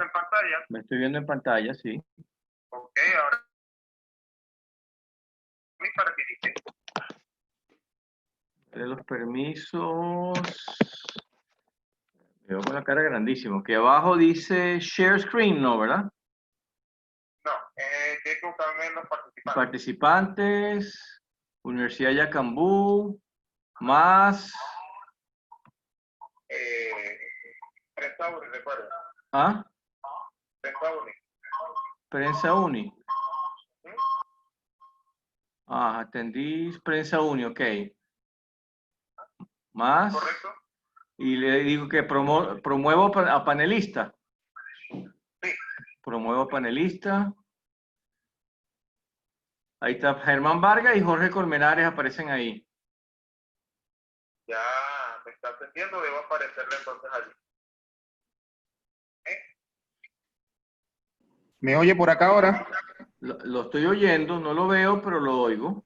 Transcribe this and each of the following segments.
en pantalla? Me estoy viendo en pantalla, sí. Ok, ahora para que inicie. De los permisos. Me veo con la cara grandísimo. Que abajo dice Share Screen, ¿no? ¿Verdad? No, tiene que buscarme en los participantes. Participantes, Universidad Yacambú, más... Prensa Uni, recuerda. ¿Ah? Prensa Uni. Prensa Uni. ¿Mm? Ah, atendís Prensa Uni, ok. Más. ¿Correcto? Y le digo que promuevo a panelista. Sí. Promuevo a panelista. Ahí está Germán Vargas y Jorge Colmenares aparecen ahí. Ya me está atendiendo, debo aparecerle entonces allí. ¿Me oye por acá ahora? Lo estoy oyendo, no lo veo, pero lo oigo.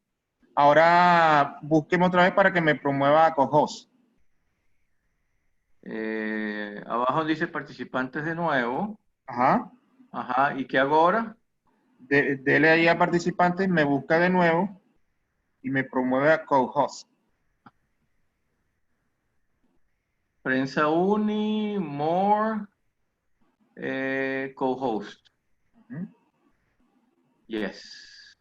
Ahora búsqueme otra vez para que me promueva a co-host. Abajo dice participantes de nuevo. Ajá. Ajá, ¿y qué hago ahora? Dele ahí a participantes, me busca de nuevo y me promueve a co-host. Prensa Uni, More, co-host. Yes.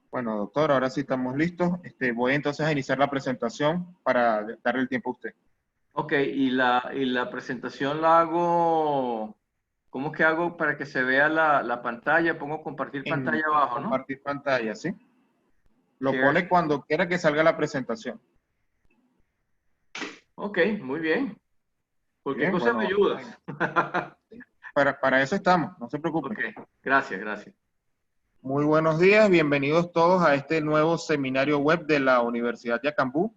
Bueno, doctor, ahora sí estamos listos. Voy entonces a iniciar la presentación para darle el tiempo a usted. Ok, y la presentación la hago... ¿Cómo que hago para que se vea la pantalla? Pongo compartir pantalla En abajo, ¿no? compartir pantalla, ¿sí? Lo Share. pone cuando quiera que salga la presentación. Ok, muy bien. Cualquier Bien, cosa bueno, me ayudas. para eso estamos, no se preocupen. Ok, gracias, gracias. Muy buenos días, bienvenidos todos a este nuevo seminario web de la Universidad de Yacambú.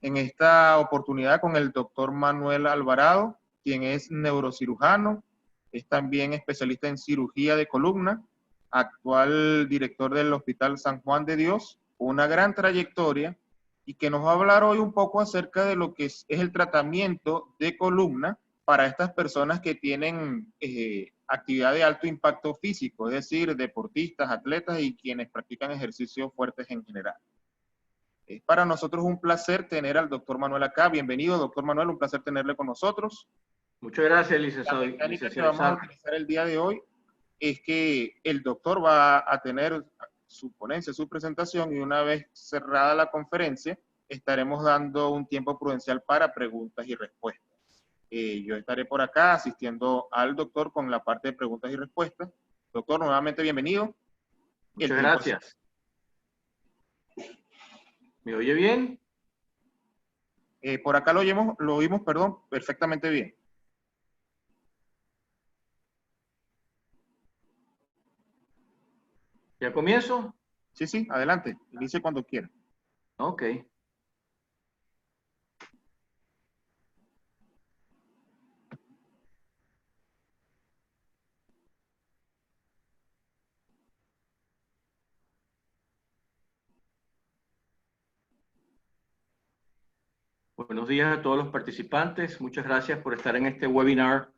En esta oportunidad con el doctor Manuel Alvarado, quien es neurocirujano, es también especialista en cirugía de columna, actual director del Hospital San Juan de Dios, una gran trayectoria y que nos va a hablar hoy un poco acerca de lo que es el tratamiento de columna para estas personas que tienen actividad de alto impacto físico, es decir, deportistas, atletas y quienes practican ejercicios fuertes en general. Es para nosotros un placer tener al doctor Manuel acá. Bienvenido, doctor Manuel, un placer tenerle con nosotros. Muchas gracias, La licenciado. mecánica que vamos a utilizar el día de hoy es que el doctor va a tener su ponencia, su presentación, y una vez cerrada la conferencia, estaremos dando un tiempo prudencial para preguntas y respuestas. Yo estaré por acá asistiendo al doctor con la parte de preguntas y respuestas. Doctor, nuevamente bienvenido. Muchas gracias. ¿Me oye bien? Por acá lo oímos, perdón, perfectamente bien. ¿Ya comienzo? Sí, sí, adelante. Inicie cuando quiera. Ok. Buenos días a todos los participantes. Muchas gracias por estar en este webinar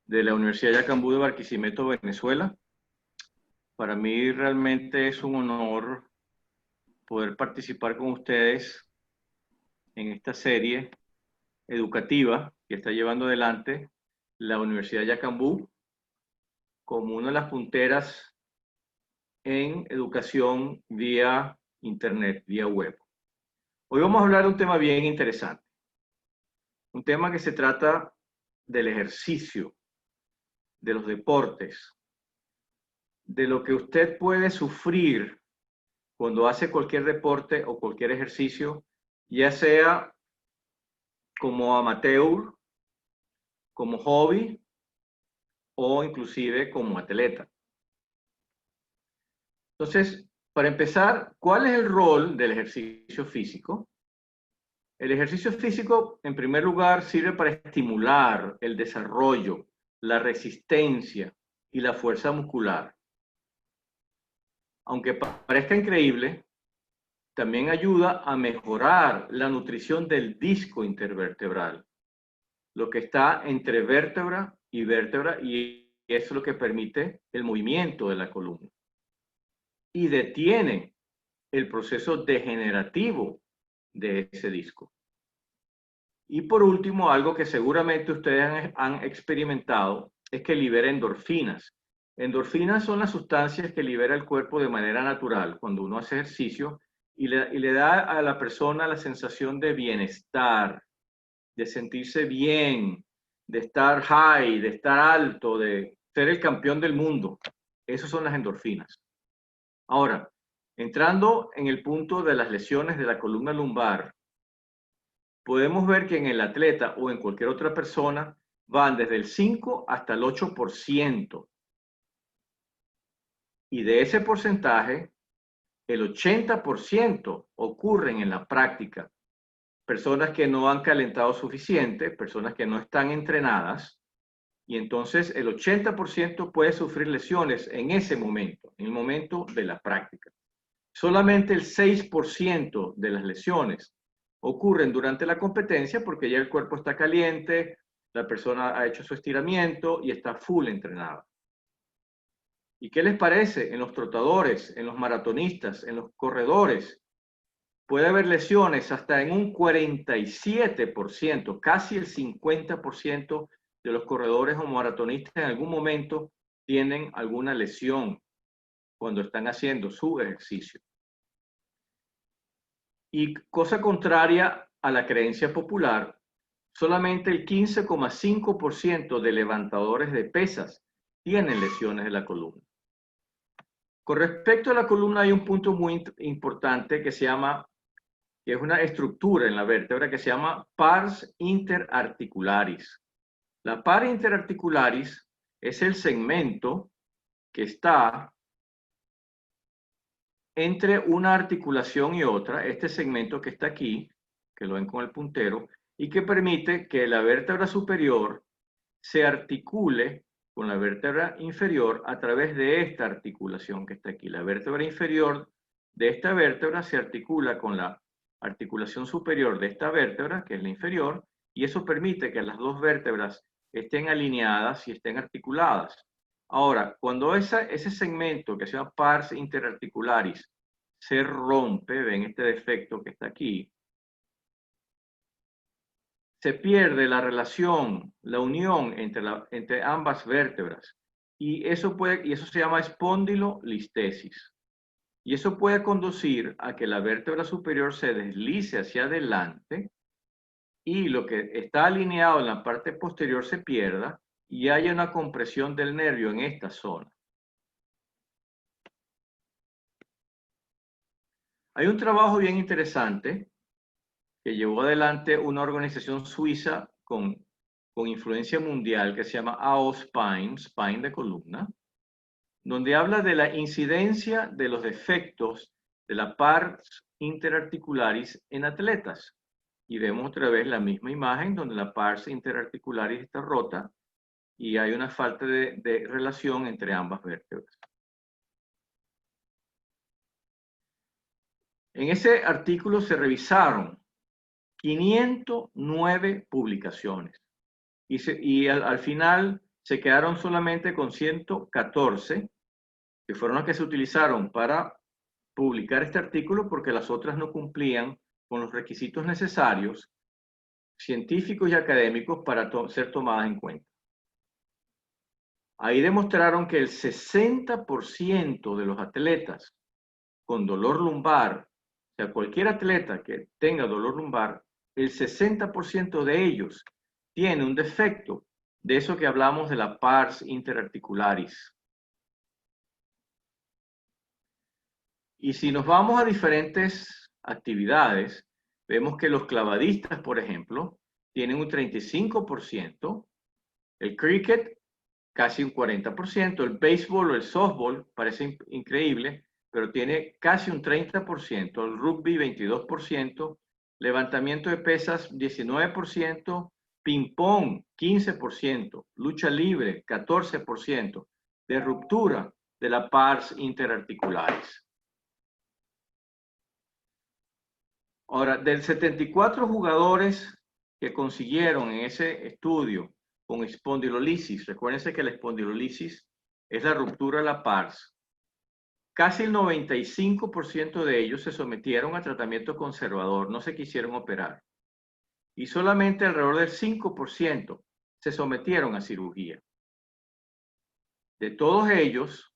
de la Universidad Yacambú de Barquisimeto, Venezuela. Para mí realmente es un honor poder participar con ustedes en esta serie educativa que está llevando adelante la Universidad Yacambú como una de las punteras en educación vía internet, vía web. Hoy vamos a hablar de un tema bien interesante, un tema que se trata del ejercicio, de los deportes, de lo que usted puede sufrir cuando hace cualquier deporte o cualquier ejercicio, ya sea como amateur, como hobby o inclusive como atleta. Entonces, para empezar, ¿cuál es el rol del ejercicio físico? El ejercicio físico, en primer lugar, sirve para estimular el desarrollo, la resistencia y la fuerza muscular. Aunque parezca increíble, también ayuda a mejorar la nutrición del disco intervertebral. lo que está entre vértebra y vértebra, y eso es lo que permite el movimiento de la columna. Y detiene el proceso degenerativo de ese disco. Y por último, algo que seguramente ustedes han experimentado es que libera endorfinas. Endorfinas son las sustancias que libera el cuerpo de manera natural cuando uno hace ejercicio y le da a la persona la sensación de bienestar, de sentirse bien, de estar high, de estar alto, de ser el campeón del mundo. Esas son las endorfinas. Ahora, entrando en el punto de las lesiones de la columna lumbar, podemos ver que en el atleta o en cualquier otra persona van desde el 5 hasta el 8%. Y de ese porcentaje, el 80% ocurren en la práctica. Personas que no han calentado suficiente, personas que no están entrenadas, y entonces el 80% puede sufrir lesiones en ese momento, en el momento de la práctica. Solamente el 6% de las lesiones ocurren durante la competencia porque ya el cuerpo está caliente, la persona ha hecho su estiramiento y está full entrenada. ¿Y qué les parece? En los trotadores, en los maratonistas, en los corredores, puede haber lesiones hasta en un 47%, casi el 50% de los corredores o maratonistas en algún momento tienen alguna lesión cuando están haciendo su ejercicio. Y cosa contraria a la creencia popular, solamente el 15,5% de levantadores de pesas tienen lesiones de la columna. Con respecto a la columna hay un punto muy importante que es una estructura en la vértebra que se llama pars interarticularis. La pars interarticularis es el segmento que está entre una articulación y otra, este segmento que está aquí, que lo ven con el puntero, y que permite que la vértebra superior se articule con la vértebra inferior a través de esta articulación que está aquí. La vértebra inferior de esta vértebra se articula con la articulación superior de esta vértebra, que es la inferior, y eso permite que las dos vértebras estén alineadas y estén articuladas. Ahora, cuando ese segmento que se llama pars interarticularis se rompe, ven este defecto que está aquí, se pierde la relación, la unión entre ambas vértebras. Y eso se llama espondilolistesis. Y eso puede conducir a que la vértebra superior se deslice hacia adelante y lo que está alineado en la parte posterior se pierda y haya una compresión del nervio en esta zona. Hay un trabajo bien interesante que llevó adelante una organización suiza con influencia mundial que se llama AO Spine, Spine de columna, donde habla de la incidencia de los defectos de la pars interarticularis en atletas. Y vemos otra vez la misma imagen donde la pars interarticularis está rota y hay una falta de relación entre ambas vértebras. En ese artículo se revisaron 509 publicaciones y al final se quedaron solamente con 114, que fueron las que se utilizaron para publicar este artículo porque las otras no cumplían con los requisitos necesarios científicos y académicos para ser tomadas en cuenta. Ahí demostraron que el 60% de los atletas con dolor lumbar, o sea, cualquier atleta que tenga dolor lumbar, el 60% de ellos tiene un defecto de eso que hablamos de la pars interarticularis. Y si nos vamos a diferentes actividades, vemos que los clavadistas, por ejemplo, tienen un 35%, el cricket casi un 40%, el béisbol o el softball parece increíble, pero tiene casi un 30%, el rugby 22%, levantamiento de pesas 19%, ping-pong 15%, lucha libre 14%, de ruptura de la pars interarticularis. Ahora, del 74 jugadores que consiguieron en ese estudio con espondilolisis, recuérdense que la espondilolisis es la ruptura de la pars, casi el 95% de ellos se sometieron a tratamiento conservador, no se quisieron operar. Y solamente alrededor del 5% se sometieron a cirugía. De todos ellos,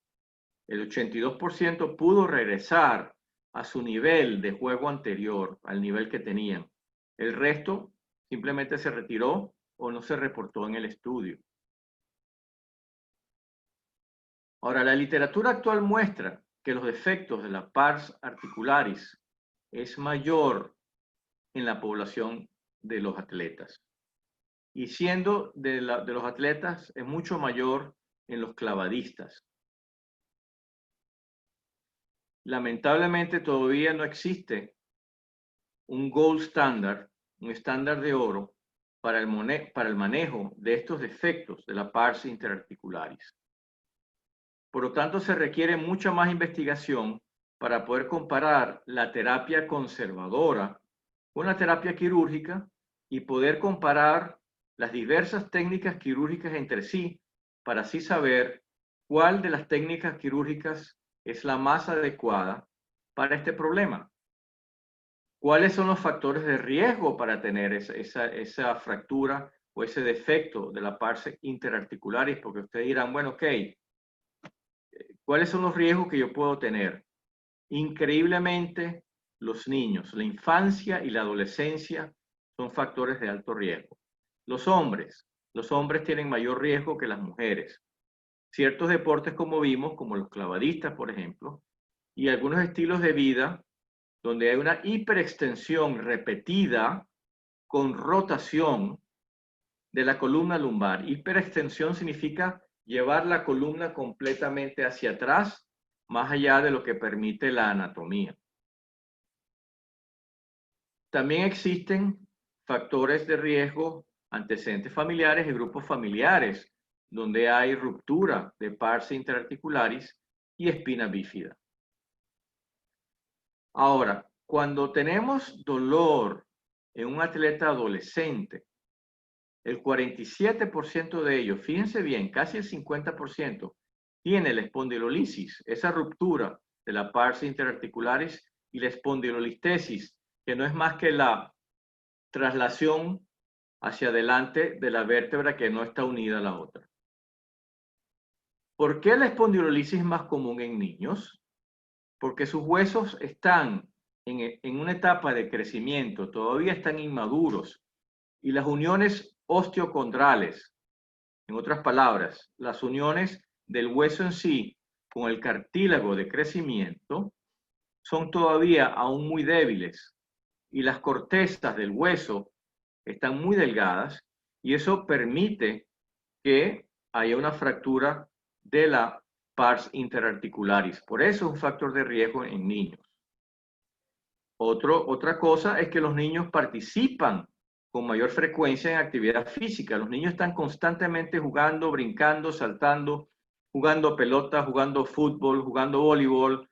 el 82% pudo regresar a su nivel de juego anterior, al nivel que tenían. El resto simplemente se retiró o no se reportó en el estudio. Ahora, la literatura actual muestra que los defectos de la pars articularis es mayor en la población de los atletas. Y siendo de los atletas, es mucho mayor en los clavadistas. Lamentablemente todavía no existe un gold standard, un estándar de oro para el manejo de estos defectos de la pars interarticularis. Por lo tanto, se requiere mucha más investigación para poder comparar la terapia conservadora con la terapia quirúrgica y poder comparar las diversas técnicas quirúrgicas entre sí para así saber cuál de las técnicas quirúrgicas es la más adecuada para este problema. ¿Cuáles son los factores de riesgo para tener esa fractura o ese defecto de la pars interarticularis? Porque ustedes dirán, bueno, ok, ¿cuáles son los riesgos que yo puedo tener? Increíblemente, los niños, la infancia y la adolescencia son factores de alto riesgo. Los hombres tienen mayor riesgo que las mujeres. Ciertos deportes, como vimos, como los clavadistas, por ejemplo, y algunos estilos de vida donde hay una hiperextensión repetida con rotación de la columna lumbar. Hiperextensión significa llevar la columna completamente hacia atrás, más allá de lo que permite la anatomía. También existen factores de riesgo, antecedentes familiares y grupos familiares, donde hay ruptura de pars interarticularis y espina bífida. Ahora, cuando tenemos dolor en un atleta adolescente, el 47% de ellos, fíjense bien, casi el 50%, tiene la espondilolisis, esa ruptura de la pars interarticularis, y la espondilolistesis, que no es más que la traslación hacia adelante de la vértebra que no está unida a la otra. ¿Por qué la espondilolisis es más común en niños? Porque sus huesos están en una etapa de crecimiento, todavía están inmaduros, y las uniones osteocondrales, en otras palabras, las uniones del hueso en sí con el cartílago de crecimiento, son todavía aún muy débiles, y las cortezas del hueso están muy delgadas, y eso permite que haya una fractura de la pars interarticularis. Por eso es un factor de riesgo en niños. Otra cosa es que los niños participan con mayor frecuencia en actividad física. Los niños están constantemente jugando, brincando, saltando, jugando pelota, jugando fútbol, jugando voleibol.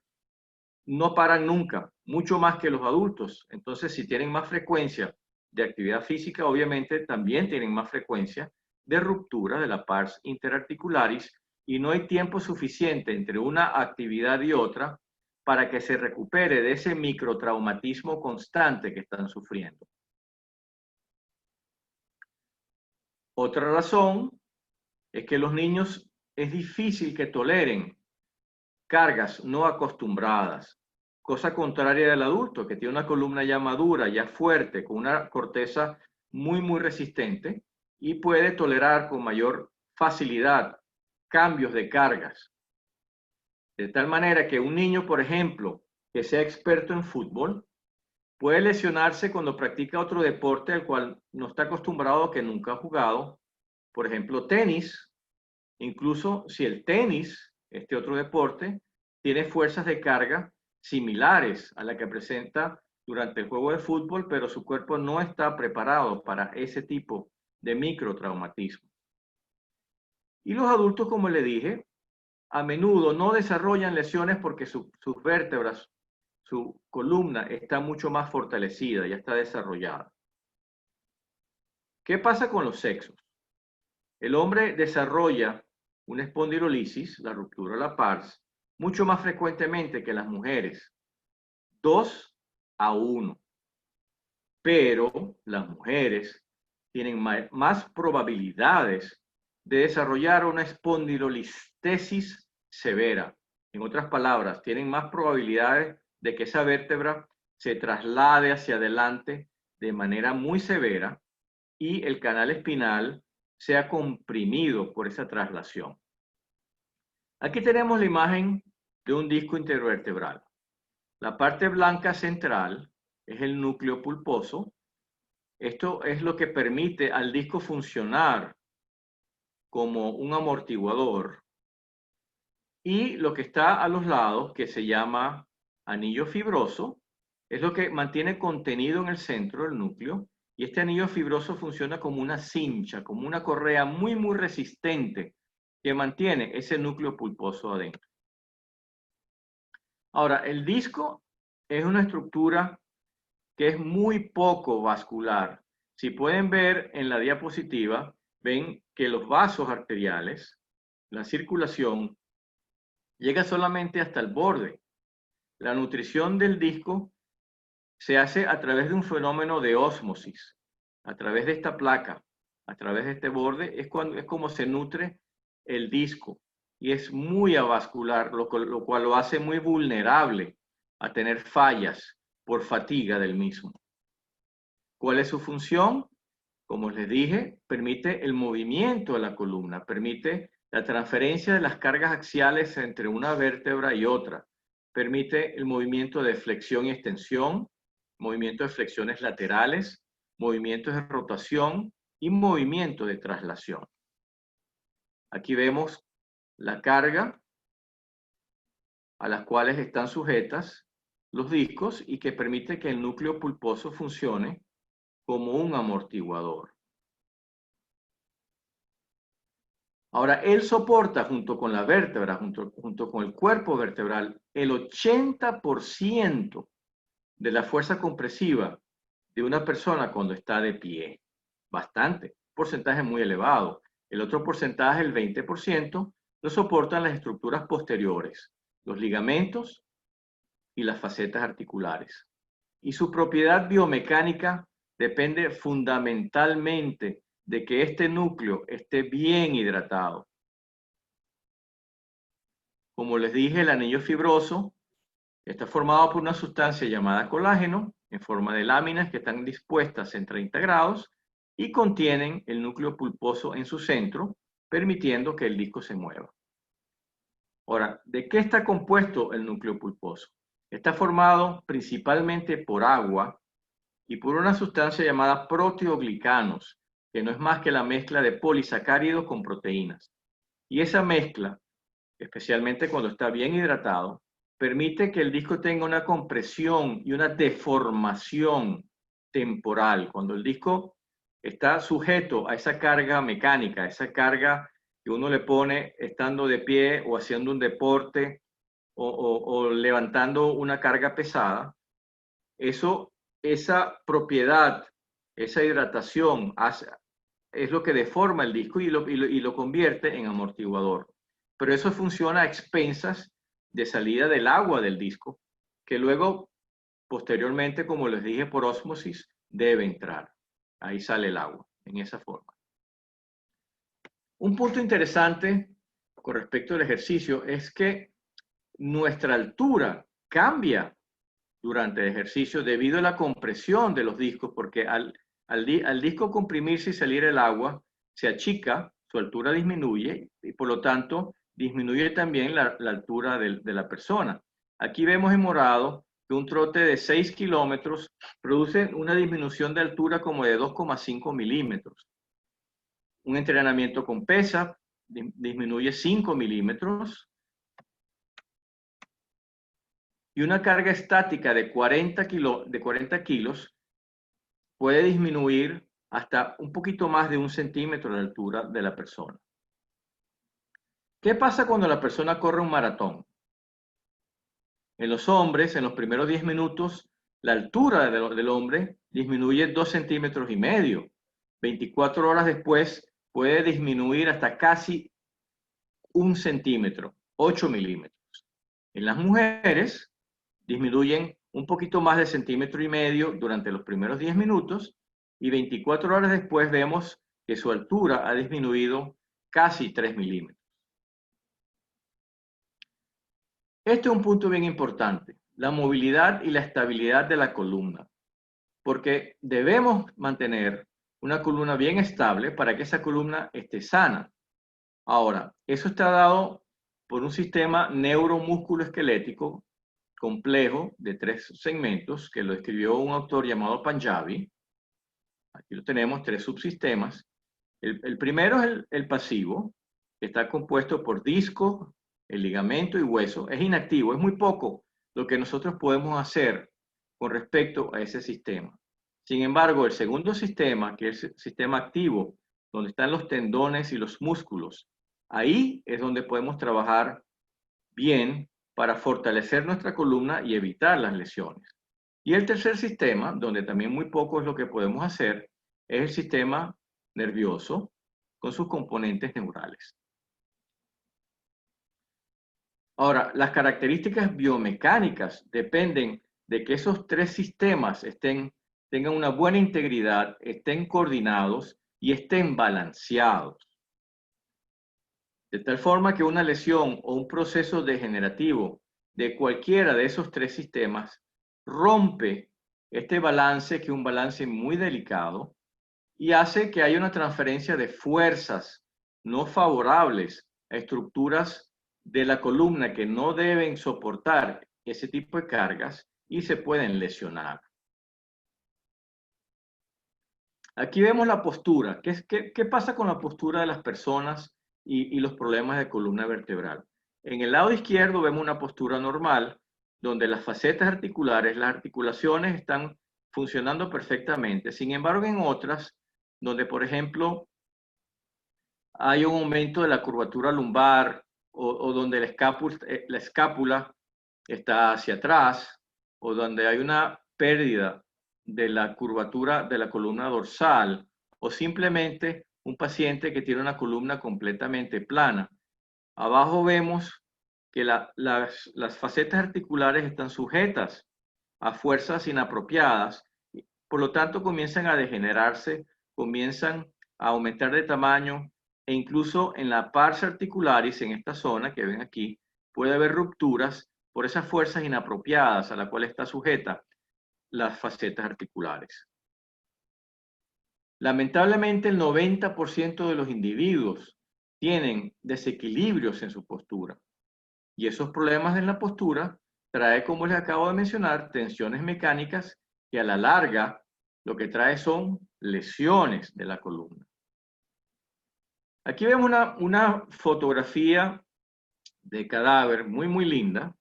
No paran nunca, mucho más que los adultos. Entonces, si tienen más frecuencia de actividad física, obviamente también tienen más frecuencia de ruptura de la pars interarticularis, y no hay tiempo suficiente entre una actividad y otra para que se recupere de ese microtraumatismo constante que están sufriendo. Otra razón es que los niños es difícil que toleren cargas no acostumbradas, cosa contraria del adulto, que tiene una columna ya madura, ya fuerte, con una corteza muy resistente, y puede tolerar con mayor facilidad cambios de cargas. De tal manera que un niño, por ejemplo, que sea experto en fútbol, puede lesionarse cuando practica otro deporte al cual no está acostumbrado, que nunca ha jugado. Por ejemplo, tenis. Incluso si el tenis, este otro deporte, tiene fuerzas de carga similares a la que presenta durante el juego de fútbol, pero su cuerpo no está preparado para ese tipo de microtraumatismo. Y los adultos, como le dije, a menudo no desarrollan lesiones porque sus vértebras, su columna está mucho más fortalecida, ya está desarrollada. ¿Qué pasa con los sexos? El hombre desarrolla una espondilolisis, la ruptura de la pars, mucho más frecuentemente que las mujeres, 2 a 1. Pero las mujeres tienen más probabilidades de desarrollar una espondilolistesis severa. En otras palabras, tienen más probabilidades de que esa vértebra se traslade hacia adelante de manera muy severa y el canal espinal sea comprimido por esa traslación. Aquí tenemos la imagen de un disco intervertebral. La parte blanca central es el núcleo pulposo. Esto es lo que permite al disco funcionar como un amortiguador. Y lo que está a los lados, que se llama anillo fibroso, es lo que mantiene contenido en el centro del núcleo. Y este anillo fibroso funciona como una cincha, como una correa muy, muy resistente que mantiene ese núcleo pulposo adentro. Ahora, el disco es una estructura que es muy poco vascular. Si pueden ver en la diapositiva, ven que los vasos arteriales, la circulación, llega solamente hasta el borde. La nutrición del disco se hace a través de un fenómeno de ósmosis, a través de esta placa, a través de este borde, es como se nutre el disco. Y es muy avascular, lo cual lo hace muy vulnerable a tener fallas por fatiga del mismo. ¿Cuál es su función? Como les dije, permite el movimiento de la columna, permite la transferencia de las cargas axiales entre una vértebra y otra, permite el movimiento de flexión y extensión, movimiento de flexiones laterales, movimientos de rotación y movimiento de traslación. Aquí vemos la carga a las cuales están sujetas los discos y que permite que el núcleo pulposo funcione como un amortiguador. Ahora, él soporta junto con la vértebra, junto con el cuerpo vertebral, el 80% de la fuerza compresiva de una persona cuando está de pie. Bastante, porcentaje muy elevado. El otro porcentaje, el 20%, lo soportan las estructuras posteriores, los ligamentos y las facetas articulares. Y su propiedad biomecánica depende fundamentalmente de que este núcleo esté bien hidratado. Como les dije, el anillo fibroso está formado por una sustancia llamada colágeno en forma de láminas que están dispuestas en 30 grados y contienen el núcleo pulposo en su centro, permitiendo que el disco se mueva. Ahora, ¿de qué está compuesto el núcleo pulposo? Está formado principalmente por agua y por una sustancia llamada proteoglicanos, que no es más que la mezcla de polisacáridos con proteínas. Y esa mezcla, especialmente cuando está bien hidratado, permite que el disco tenga una compresión y una deformación temporal. Cuando el disco está sujeto a esa carga mecánica, a esa carga que uno le pone estando de pie o haciendo un deporte o levantando una carga pesada, esa propiedad, esa hidratación es lo que deforma el disco y lo convierte en amortiguador. Pero eso funciona a expensas de salida del agua del disco, que luego, posteriormente, como les dije, por ósmosis, debe entrar. Ahí sale el agua, en esa forma. Un punto interesante con respecto al ejercicio es que nuestra altura cambia durante el ejercicio debido a la compresión de los discos, porque al disco comprimirse y salir el agua, se achica, su altura disminuye y por lo tanto disminuye también la altura de la persona. Aquí vemos en morado que un trote de 6 kilómetros produce una disminución de altura como de 2,5 milímetros. Un entrenamiento con pesa disminuye 5 milímetros. Y una carga estática de 40 kilos puede disminuir hasta un poquito más de 1 centímetro de altura de la persona. ¿Qué pasa cuando la persona corre un maratón? En los hombres, en los primeros 10 minutos, la altura del hombre disminuye 2,5 centímetros. 24 horas después puede disminuir hasta casi 1 centímetro, 8 milímetros. En las mujeres disminuyen un poquito más de 1,5 centímetros durante los primeros 10 minutos y 24 horas después vemos que su altura ha disminuido casi 3 milímetros. Este es un punto bien importante, la movilidad y la estabilidad de la columna, porque debemos mantener una columna bien estable para que esa columna esté sana. Ahora, eso está dado por un sistema neuromúsculo-esquelético complejo de 3 segmentos que lo escribió un autor llamado Panjabi. Aquí lo tenemos, 3 subsistemas. El primero es el pasivo, que está compuesto por disco, el ligamento y hueso. Es inactivo, es muy poco lo que nosotros podemos hacer con respecto a ese sistema. Sin embargo, el segundo sistema, que es el sistema activo, donde están los tendones y los músculos, ahí es donde podemos trabajar bien para fortalecer nuestra columna y evitar las lesiones. Y el tercer sistema, donde también muy poco es lo que podemos hacer, es el sistema nervioso con sus componentes neurales. Ahora, las características biomecánicas dependen de que esos 3 sistemas tengan una buena integridad, estén coordinados y estén balanceados. De tal forma que una lesión o un proceso degenerativo de cualquiera de esos 3 sistemas rompe este balance, que es un balance muy delicado, y hace que haya una transferencia de fuerzas no favorables a estructuras de la columna que no deben soportar ese tipo de cargas y se pueden lesionar. Aquí vemos la postura. ¿Qué pasa con la postura de las personas y los problemas de columna vertebral? En el lado izquierdo vemos una postura normal, donde las facetas articulares, las articulaciones están funcionando perfectamente. Sin embargo, en otras, donde por ejemplo hay un aumento de la curvatura lumbar o donde la escápula está hacia atrás, o donde hay una pérdida de la curvatura de la columna dorsal, o simplemente un paciente que tiene una columna completamente plana. Abajo vemos que las facetas articulares están sujetas a fuerzas inapropiadas, por lo tanto comienzan a degenerarse, comienzan a aumentar de tamaño, e incluso en la pars articularis, en esta zona que ven aquí, puede haber rupturas por esas fuerzas inapropiadas a las cuales está sujeta las facetas articulares. Lamentablemente, el 90% de los individuos tienen desequilibrios en su postura. Y esos problemas en la postura trae, como les acabo de mencionar, tensiones mecánicas que a la larga lo que trae son lesiones de la columna. Aquí vemos una fotografía de cadáver muy linda.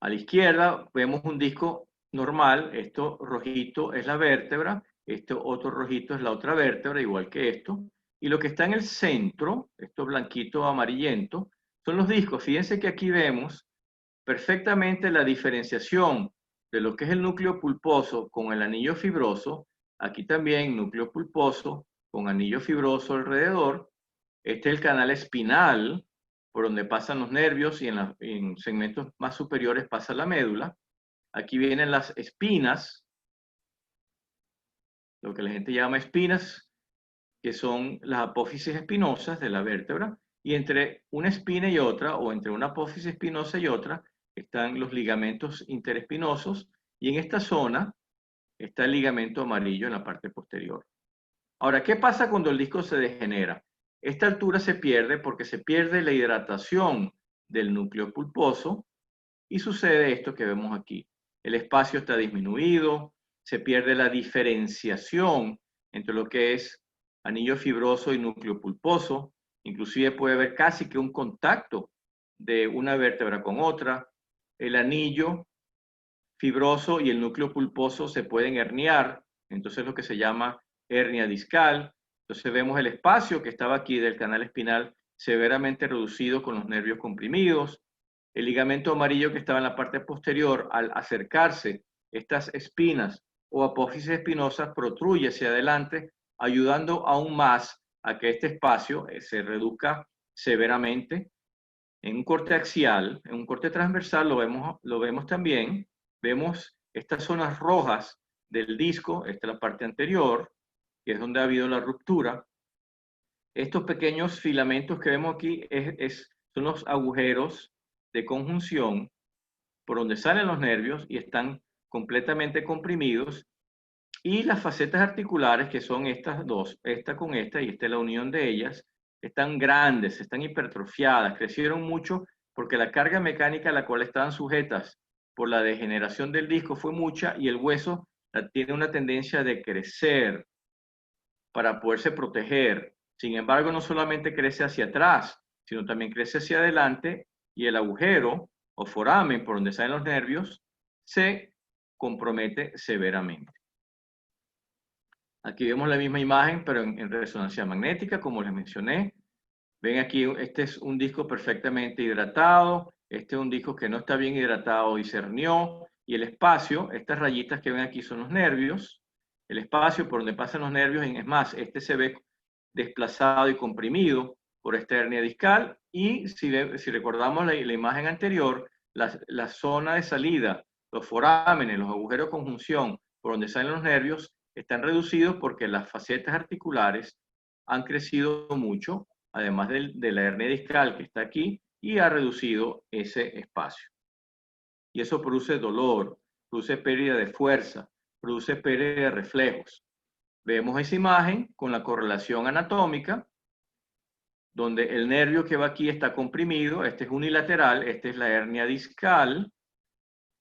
A la izquierda vemos un disco normal, esto rojito es la vértebra, esto otro rojito es la otra vértebra, igual que esto. Y lo que está en el centro, esto blanquito amarillento, son los discos. Fíjense que aquí vemos perfectamente la diferenciación de lo que es el núcleo pulposo con el anillo fibroso. Aquí también núcleo pulposo con anillo fibroso alrededor. Este es el canal espinal, por donde pasan los nervios, y en segmentos más superiores pasa la médula. Aquí vienen las espinas, lo que la gente llama espinas, que son las apófisis espinosas de la vértebra, y entre una espina y otra, o entre una apófisis espinosa y otra, están los ligamentos interespinosos, y en esta zona está el ligamento amarillo en la parte posterior. Ahora, ¿qué pasa cuando el disco se degenera? Esta altura se pierde porque se pierde la hidratación del núcleo pulposo y sucede esto que vemos aquí. El espacio está disminuido, se pierde la diferenciación entre lo que es anillo fibroso y núcleo pulposo, inclusive puede haber casi que un contacto de una vértebra con otra. El anillo fibroso y el núcleo pulposo se pueden herniar, entonces lo que se llama hernia discal. Entonces vemos el espacio que estaba aquí del canal espinal severamente reducido con los nervios comprimidos. El ligamento amarillo que estaba en la parte posterior, al acercarse estas espinas o apófisis espinosas, protruye hacia adelante ayudando aún más a que este espacio se reduzca severamente. En un corte axial, en un corte transversal lo vemos también. Vemos estas zonas rojas del disco, esta es la parte anterior, que es donde ha habido la ruptura. Estos pequeños filamentos que vemos aquí son los agujeros de conjunción por donde salen los nervios y están completamente comprimidos. Y las facetas articulares, que son estas dos, esta con esta y esta es la unión de ellas, están grandes, están hipertrofiadas, crecieron mucho porque la carga mecánica a la cual estaban sujetas por la degeneración del disco fue mucha y el hueso tiene una tendencia de crecer para poderse proteger. Sin embargo, no solamente crece hacia atrás, sino también crece hacia adelante y el agujero o foramen por donde salen los nervios se compromete severamente. Aquí vemos la misma imagen, pero en resonancia magnética, como les mencioné. Ven aquí, este es un disco perfectamente hidratado, este es un disco que no está bien hidratado y se hernió, y el espacio, estas rayitas que ven aquí son los nervios, el espacio por donde pasan los nervios, es más, este se ve desplazado y comprimido por esta hernia discal, y si recordamos la imagen anterior, la zona de salida, los forámenes, los agujeros de conjunción por donde salen los nervios, están reducidos porque las facetas articulares han crecido mucho, además de la hernia discal que está aquí, y ha reducido ese espacio. Y eso produce dolor, produce pérdida de fuerza, produce pérdida de reflejos. Vemos esa imagen con la correlación anatómica, donde el nervio que va aquí está comprimido, este es unilateral, esta es la hernia discal,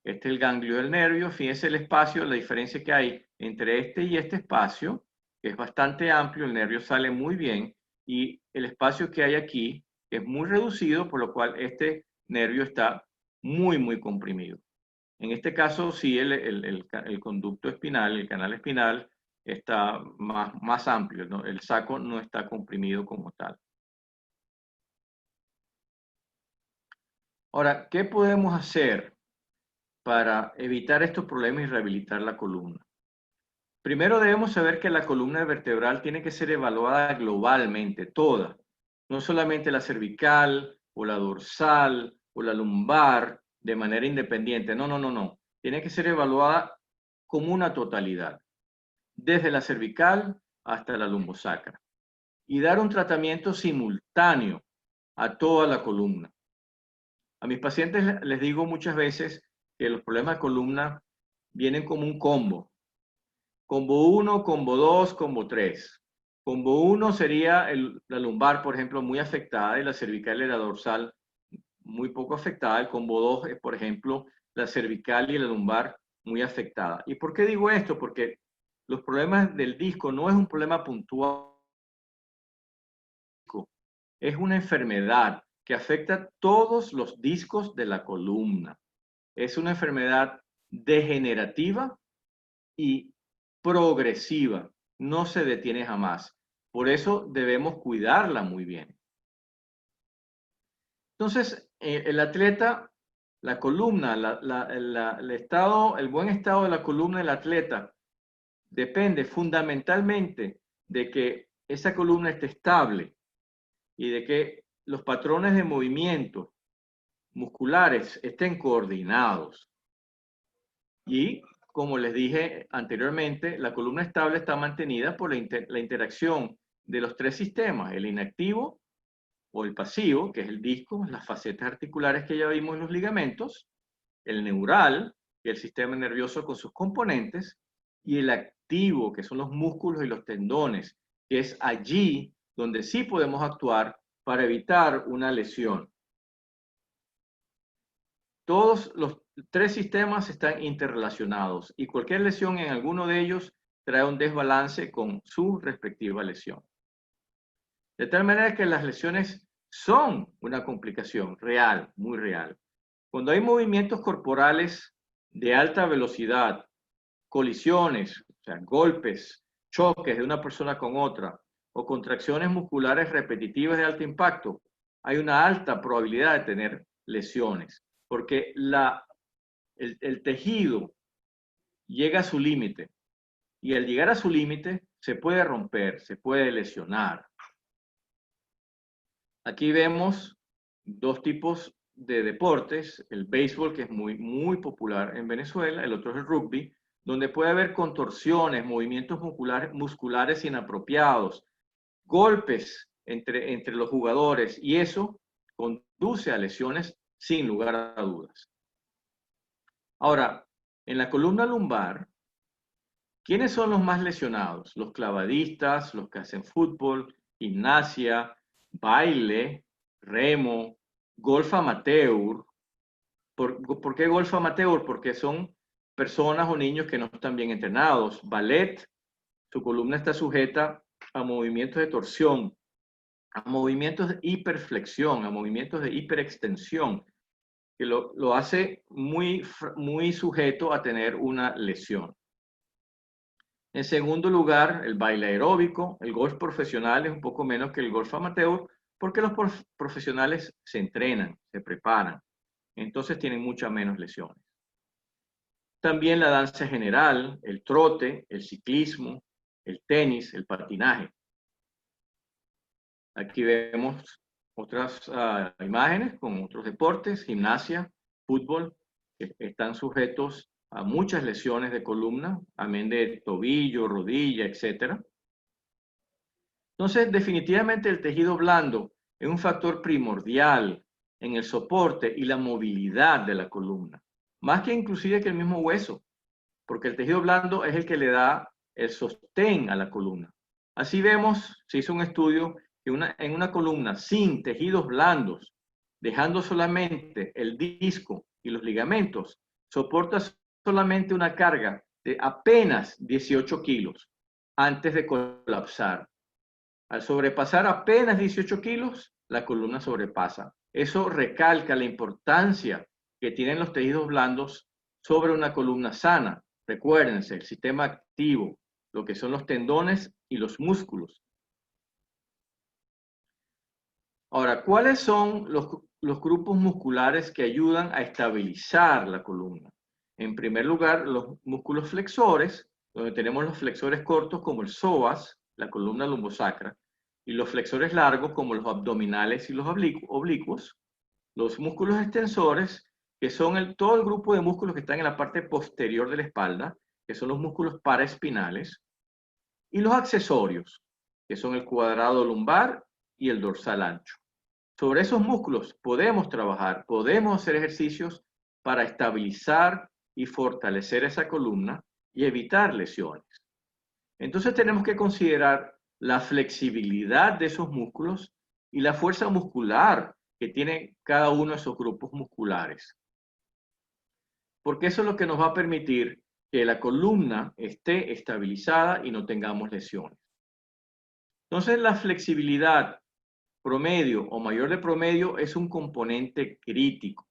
este es el ganglio del nervio. Fíjense el espacio, la diferencia que hay entre este y este espacio, que es bastante amplio, el nervio sale muy bien, y el espacio que hay aquí es muy reducido, por lo cual este nervio está muy comprimido. En este caso, sí, el conducto espinal, el canal espinal, está más amplio, ¿no? El saco no está comprimido como tal. Ahora, ¿qué podemos hacer para evitar estos problemas y rehabilitar la columna? Primero debemos saber que la columna vertebral tiene que ser evaluada globalmente, toda, no solamente la cervical o la dorsal o la lumbar de manera independiente, no. Tiene que ser evaluada como una totalidad, desde la cervical hasta la lumbosacra, y dar un tratamiento simultáneo a toda la columna. A mis pacientes les digo muchas veces que los problemas de columna vienen como un combo. Combo 1, combo 2, combo 3. Combo 1 sería la lumbar, por ejemplo, muy afectada y la cervical y la dorsal muy poco afectada. El combo 2 es, por ejemplo, la cervical y la lumbar muy afectada. ¿Y por qué digo esto? Porque los problemas del disco no es un problema puntual, es una enfermedad que afecta todos los discos de la columna. Es una enfermedad degenerativa y progresiva, no se detiene jamás. Por eso debemos cuidarla muy bien. Entonces, el atleta, la columna, el buen estado de la columna del atleta depende fundamentalmente de que esa columna esté estable y de que los patrones de movimiento musculares estén coordinados. Y como les dije anteriormente, la columna estable está mantenida por la interacción de los tres sistemas, el inactivo o el pasivo, que es el disco, las facetas articulares que ya vimos en los ligamentos, el neural, que es el sistema nervioso con sus componentes, y el activo, que son los músculos y los tendones, que es allí donde sí podemos actuar para evitar una lesión. Todos los tres sistemas están interrelacionados y cualquier lesión en alguno de ellos trae un desbalance con su respectiva lesión. De tal manera que las lesiones son una complicación real, muy real. Cuando hay movimientos corporales de alta velocidad, colisiones, o sea, golpes, choques de una persona con otra, o contracciones musculares repetitivas de alto impacto, hay una alta probabilidad de tener lesiones, porque el tejido llega a su límite. y al llegar a su límite se puede romper, se puede lesionar. Aquí vemos dos tipos de deportes, el béisbol, que es muy popular en Venezuela, el otro es el rugby, donde puede haber contorsiones, movimientos musculares inapropiados, golpes entre los jugadores, y eso conduce a lesiones sin lugar a dudas. Ahora, en la columna lumbar, ¿quiénes son los más lesionados? Los clavadistas, los que hacen fútbol, gimnasia, baile, remo, golf amateur. ¿Por qué golf amateur? Porque son personas o niños que no están bien entrenados. Ballet, su columna está sujeta a movimientos de torsión, a movimientos de hiperflexión, a movimientos de hiperextensión, que lo hace muy sujeto a tener una lesión. En segundo lugar, el baile aeróbico. El golf profesional es un poco menos que el golf amateur, porque los profesionales se entrenan, se preparan, entonces tienen muchas menos lesiones. También la danza general, el trote, el ciclismo, el tenis, el patinaje. Aquí vemos otras imágenes con otros deportes, gimnasia, fútbol, que están sujetos a muchas lesiones de columna, amén de tobillo, rodilla, etc. Entonces, definitivamente el tejido blando es un factor primordial en el soporte y la movilidad de la columna, más que inclusive que el mismo hueso, porque el tejido blando es el que le da el sostén a la columna. Así vemos, se hizo un estudio que en una columna sin tejidos blandos, dejando solamente el disco y los ligamentos, soporta solamente una carga de apenas 18 kilos antes de colapsar. Al sobrepasar apenas 18 kilos, la columna sobrepasa. Eso recalca la importancia que tienen los tejidos blandos sobre una columna sana. Recuérdense, el sistema activo, lo que son los tendones y los músculos. Ahora, ¿cuáles son los grupos musculares que ayudan a estabilizar la columna? En primer lugar, los músculos flexores, donde tenemos los flexores cortos como el psoas, la columna lumbosacra, y los flexores largos como los abdominales y los oblicuos. Los músculos extensores, que son todo el grupo de músculos que están en la parte posterior de la espalda, que son los músculos paraespinales, y los accesorios, que son el cuadrado lumbar y el dorsal ancho. Sobre esos músculos podemos trabajar, podemos hacer ejercicios para estabilizar y fortalecer esa columna y evitar lesiones. Entonces tenemos que considerar la flexibilidad de esos músculos y la fuerza muscular que tiene cada uno de esos grupos musculares. Porque eso es lo que nos va a permitir que la columna esté estabilizada y no tengamos lesiones. Entonces la flexibilidad promedio o mayor de promedio es un componente crítico.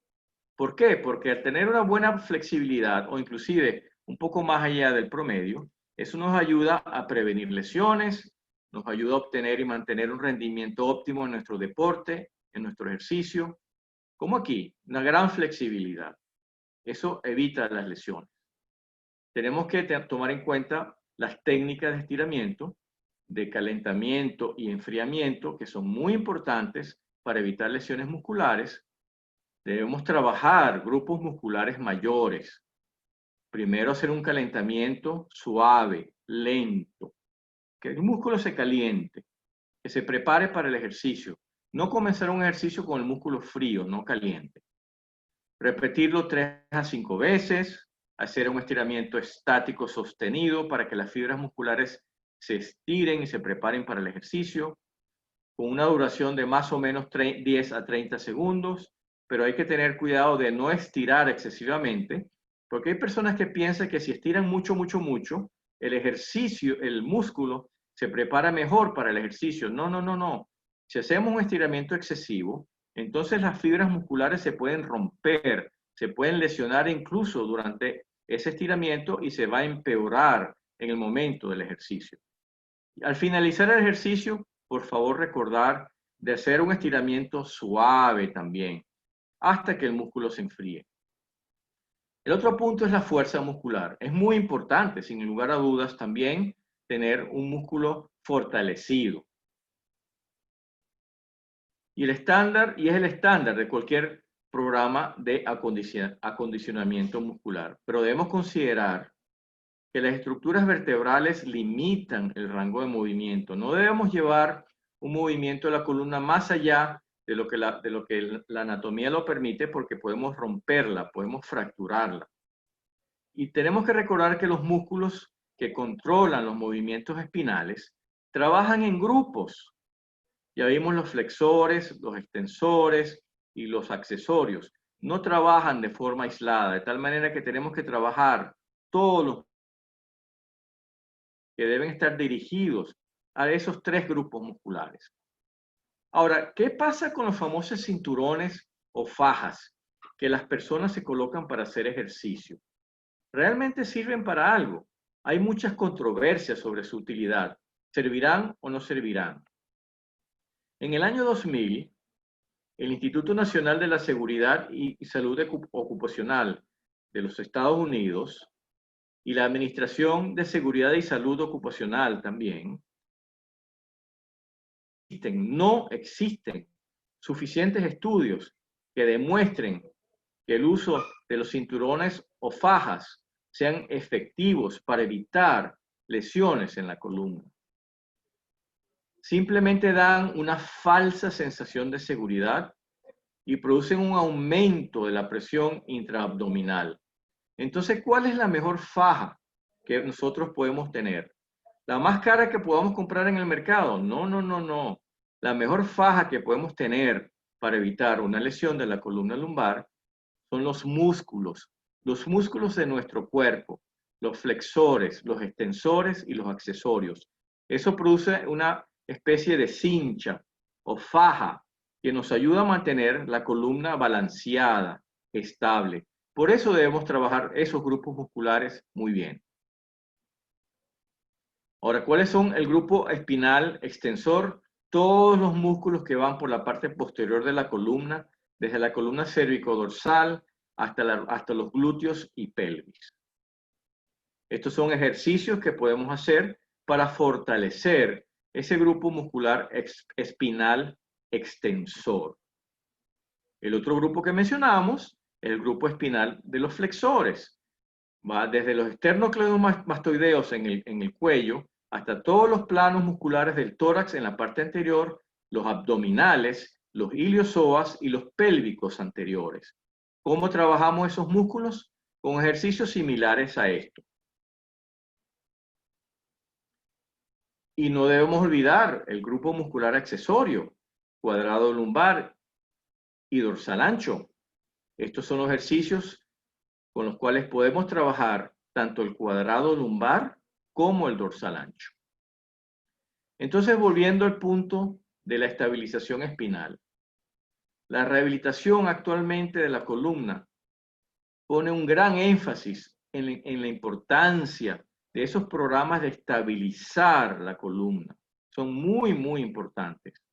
¿Por qué? Porque al tener una buena flexibilidad o inclusive un poco más allá del promedio, eso nos ayuda a prevenir lesiones, nos ayuda a obtener y mantener un rendimiento óptimo en nuestro deporte, en nuestro ejercicio, como aquí, una gran flexibilidad. Eso evita las lesiones. Tenemos que tomar en cuenta las técnicas de estiramiento, de calentamiento y enfriamiento, que son muy importantes para evitar lesiones musculares. Debemos trabajar grupos musculares mayores. Primero hacer un calentamiento suave, lento, que el músculo se caliente, que se prepare para el ejercicio. No comenzar un ejercicio con el músculo frío, no caliente. Repetirlo 3 a 5 veces, hacer un estiramiento estático sostenido para que las fibras musculares se estiren y se preparen para el ejercicio, con una duración de más o menos 10 a 30 segundos, pero hay que tener cuidado de no estirar excesivamente, porque hay personas que piensan que si estiran mucho, el ejercicio, el músculo, se prepara mejor para el ejercicio. No, no, no, no. Si hacemos un estiramiento excesivo, entonces las fibras musculares se pueden romper, se pueden lesionar incluso durante ese estiramiento y se va a empeorar en el momento del ejercicio. Al finalizar el ejercicio, por favor recordar de hacer un estiramiento suave también, hasta que el músculo se enfríe. El otro punto es la fuerza muscular. Es muy importante, sin lugar a dudas, también tener un músculo fortalecido. Y es el estándar de cualquier programa de acondicionamiento muscular. Pero debemos considerar que las estructuras vertebrales limitan el rango de movimiento. No debemos llevar un movimiento de la columna más allá de lo que la anatomía lo permite, porque podemos romperla, podemos fracturarla. Y tenemos que recordar que los músculos que controlan los movimientos espinales trabajan en grupos. Ya vimos los flexores, los extensores y los accesorios. No trabajan de forma aislada, de tal manera que tenemos que trabajar todos los que deben estar dirigidos a esos tres grupos musculares. Ahora, ¿qué pasa con los famosos cinturones o fajas que las personas se colocan para hacer ejercicio? ¿Realmente sirven para algo? Hay muchas controversias sobre su utilidad. ¿Servirán o no servirán? En el año 2000, el Instituto Nacional de la Seguridad y Salud Ocupacional de los Estados Unidos y la Administración de Seguridad y Salud Ocupacional también, no existen suficientes estudios que demuestren que el uso de los cinturones o fajas sean efectivos para evitar lesiones en la columna. Simplemente dan una falsa sensación de seguridad y producen un aumento de la presión intraabdominal. Entonces, ¿cuál es la mejor faja que nosotros podemos tener? ¿La más cara que podamos comprar en el mercado? No, no, no, no. La mejor faja que podemos tener para evitar una lesión de la columna lumbar son los músculos de nuestro cuerpo, los flexores, los extensores y los accesorios. Eso produce una especie de cincha o faja que nos ayuda a mantener la columna balanceada, estable. Por eso debemos trabajar esos grupos musculares muy bien. Ahora, ¿cuáles son el grupo espinal extensor? Todos los músculos que van por la parte posterior de la columna, desde la columna cérvico-dorsal hasta los glúteos y pelvis. Estos son ejercicios que podemos hacer para fortalecer ese grupo muscular espinal extensor. El otro grupo que mencionamos es el grupo espinal de los flexores. Va desde los esternocleidomastoideos en el cuello hasta todos los planos musculares del tórax en la parte anterior, los abdominales, los iliozoas y los pélvicos anteriores. ¿Cómo trabajamos esos músculos? Con ejercicios similares a esto. Y no debemos olvidar el grupo muscular accesorio, cuadrado lumbar y dorsal ancho. Estos son los ejercicios con los cuales podemos trabajar tanto el cuadrado lumbar como el dorsal ancho. Entonces, volviendo al punto de la estabilización espinal. La rehabilitación actualmente de la columna pone un gran énfasis en la importancia de esos programas de estabilizar la columna. Son muy, muy importantes.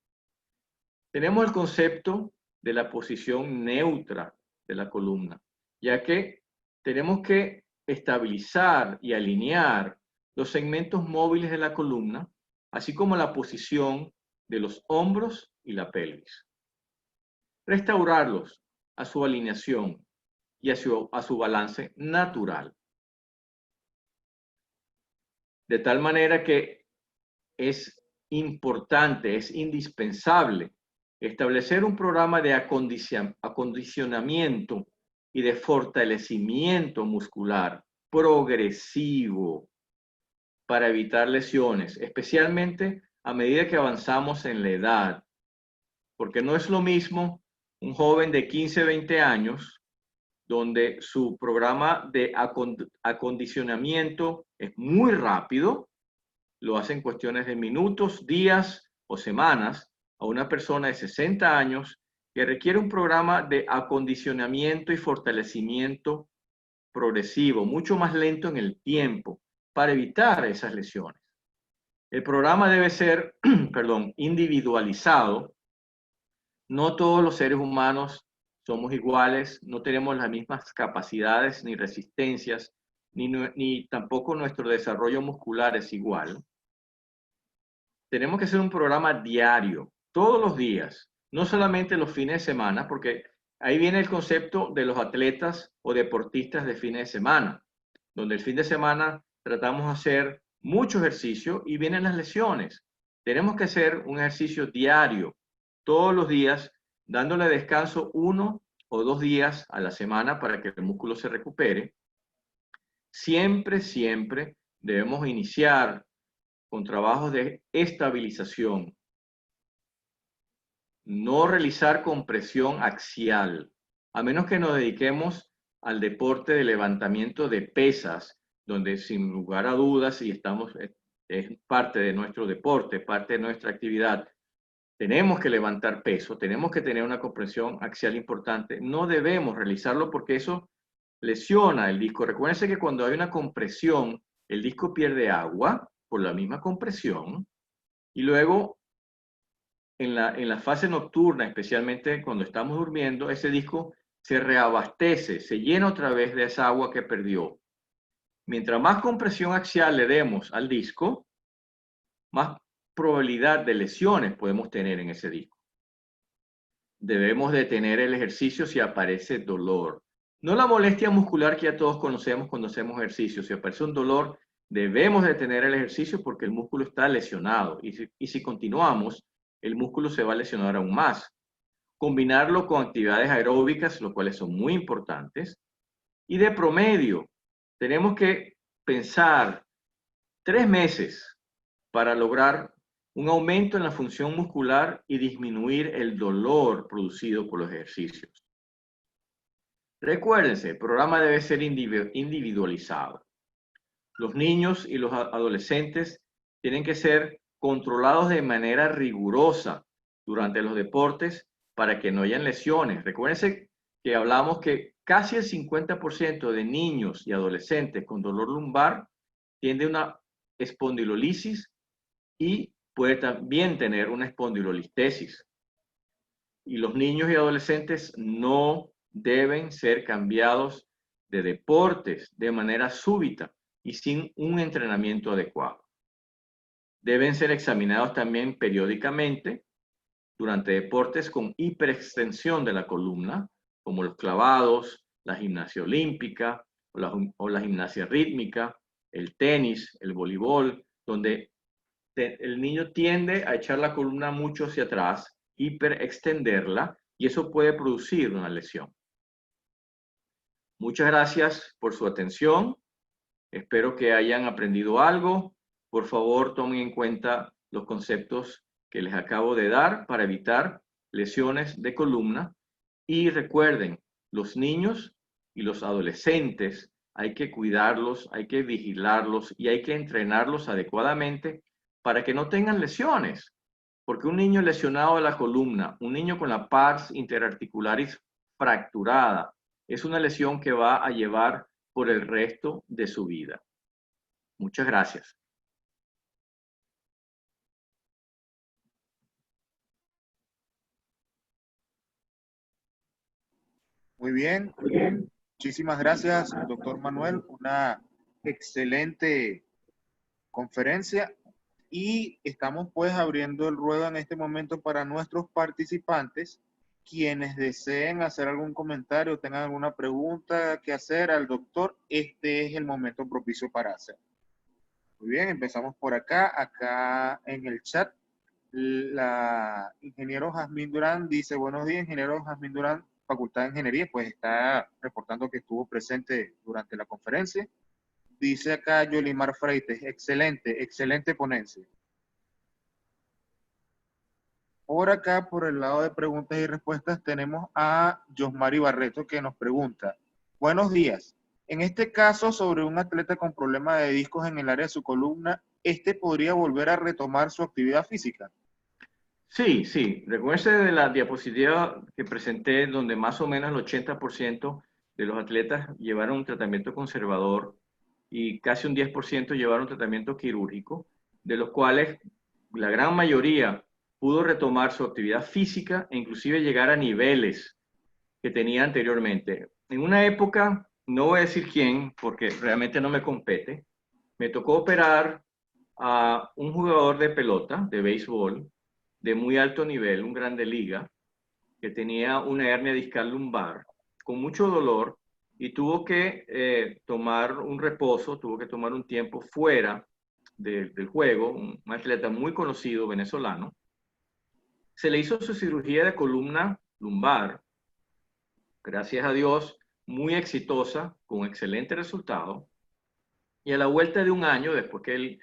Tenemos el concepto de la posición neutra de la columna, ya que tenemos que estabilizar y alinear los segmentos móviles de la columna, así como la posición de los hombros y la pelvis. Restaurarlos a su alineación y a su balance natural. De tal manera que es importante, es indispensable establecer un programa de acondicionamiento y de fortalecimiento muscular progresivo para evitar lesiones, especialmente a medida que avanzamos en la edad. Porque no es lo mismo un joven de 15, 20 años, donde su programa de acondicionamiento es muy rápido, lo hace en cuestiones de minutos, días o semanas, a una persona de 60 años que requiere un programa de acondicionamiento y fortalecimiento progresivo, mucho más lento en el tiempo, para evitar esas lesiones. El programa debe ser, individualizado. No todos los seres humanos somos iguales, no tenemos las mismas capacidades ni resistencias, ni tampoco nuestro desarrollo muscular es igual. Tenemos que hacer un programa diario, todos los días, no solamente los fines de semana, porque ahí viene el concepto de los atletas o deportistas de fines de semana, donde el fin de semana tratamos de hacer mucho ejercicio y vienen las lesiones. Tenemos que hacer un ejercicio diario, todos los días, dándole descanso 1 o 2 días a la semana para que el músculo se recupere. Siempre, siempre debemos iniciar con trabajos de estabilización. No realizar compresión axial, a menos que nos dediquemos al deporte de levantamiento de pesas, donde sin lugar a dudas, y es parte de nuestro deporte, parte de nuestra actividad, tenemos que levantar peso, tenemos que tener una compresión axial importante. No debemos realizarlo porque eso lesiona el disco. Recuérdense que cuando hay una compresión, el disco pierde agua por la misma compresión y luego en la fase nocturna, especialmente cuando estamos durmiendo, ese disco se reabastece, se llena otra vez de esa agua que perdió. Mientras más compresión axial le demos al disco, más probabilidad de lesiones podemos tener en ese disco. Debemos detener el ejercicio si aparece dolor. No la molestia muscular que ya todos conocemos cuando hacemos ejercicio. Si aparece un dolor, debemos detener el ejercicio porque el músculo está lesionado. Y si continuamos, el músculo se va a lesionar aún más. Combinarlo con actividades aeróbicas, lo cuales son muy importantes. Y de promedio, tenemos que pensar 3 meses para lograr un aumento en la función muscular y disminuir el dolor producido por los ejercicios. Recuérdense, el programa debe ser individualizado. Los niños y los adolescentes tienen que ser controlados de manera rigurosa durante los deportes para que no hayan lesiones. Recuérdense que hablamos que casi el 50% de niños y adolescentes con dolor lumbar tiene una espondilolisis y puede también tener una espondilolistesis. Y los niños y adolescentes no deben ser cambiados de deportes de manera súbita y sin un entrenamiento adecuado. Deben ser examinados también periódicamente durante deportes con hiperextensión de la columna, como los clavados, la gimnasia olímpica o la gimnasia rítmica, el tenis, el voleibol, donde el niño tiende a echar la columna mucho hacia atrás, hiperextenderla, y eso puede producir una lesión. Muchas gracias por su atención. Espero que hayan aprendido algo. Por favor, tomen en cuenta los conceptos que les acabo de dar para evitar lesiones de columna. Y recuerden, los niños y los adolescentes hay que cuidarlos, hay que vigilarlos y hay que entrenarlos adecuadamente para que no tengan lesiones. Porque un niño lesionado de la columna, un niño con la pars interarticularis fracturada, es una lesión que va a llevar por el resto de su vida. Muchas gracias. Muy bien. Muchísimas gracias, doctor Manuel. Una excelente conferencia. Y estamos pues abriendo el ruedo en este momento para nuestros participantes, quienes deseen hacer algún comentario, tengan alguna pregunta que hacer al doctor, este es el momento propicio para hacer. Muy bien, empezamos por acá. Acá en el chat, la ingeniero Jazmín Durán dice, buenos días, ingeniero Jazmín Durán, Facultad de Ingeniería, pues está reportando que estuvo presente durante la conferencia. Dice acá Yolimar Freites, excelente, excelente ponencia. Por acá, por el lado de preguntas y respuestas, tenemos a Josmari Barreto que nos pregunta, buenos días, en este caso sobre un atleta con problemas de discos en el área de su columna, ¿este podría volver a retomar su actividad física? Sí, sí. Recuérdense de la diapositiva que presenté donde más o menos el 80% de los atletas llevaron un tratamiento conservador y casi un 10% llevaron un tratamiento quirúrgico, de los cuales la gran mayoría pudo retomar su actividad física e inclusive llegar a niveles que tenía anteriormente. En una época, no voy a decir quién, porque realmente no me compete, me tocó operar a un jugador de pelota, de béisbol, de muy alto nivel, un grande liga, que tenía una hernia discal lumbar, con mucho dolor, y tuvo que tomar un reposo, tuvo que tomar un tiempo fuera del juego, un atleta muy conocido venezolano. Se le hizo su cirugía de columna lumbar, gracias a Dios, muy exitosa, con excelente resultado. Y a la vuelta de un año, después que él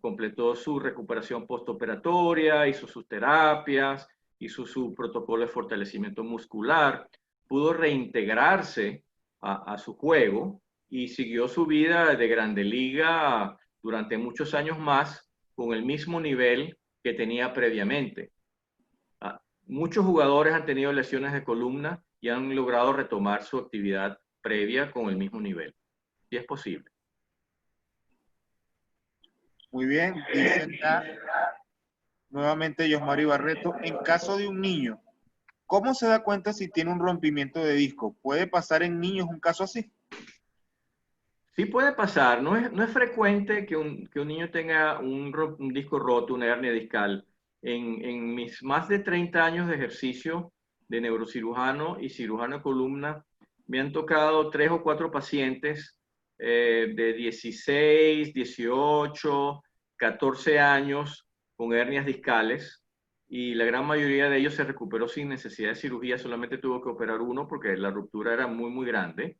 completó su recuperación postoperatoria, hizo sus terapias, hizo su protocolo de fortalecimiento muscular, pudo reintegrarse a su juego y siguió su vida de Grande Liga durante muchos años más con el mismo nivel que tenía previamente. Muchos jugadores han tenido lesiones de columna y han logrado retomar su actividad previa con el mismo nivel. Y es posible. Muy bien, dice acá nuevamente Josmari Barreto, en caso de un niño, ¿cómo se da cuenta si tiene un rompimiento de disco? ¿Puede pasar en niños un caso así? Sí puede pasar, no es frecuente que un niño tenga un disco roto, una hernia discal. En mis más de 30 años de ejercicio de neurocirujano y cirujano de columna, me han tocado 3 o 4 pacientes de 16, 18, 14 años con hernias discales, y la gran mayoría de ellos se recuperó sin necesidad de cirugía, solamente tuvo que operar uno porque la ruptura era muy, muy grande.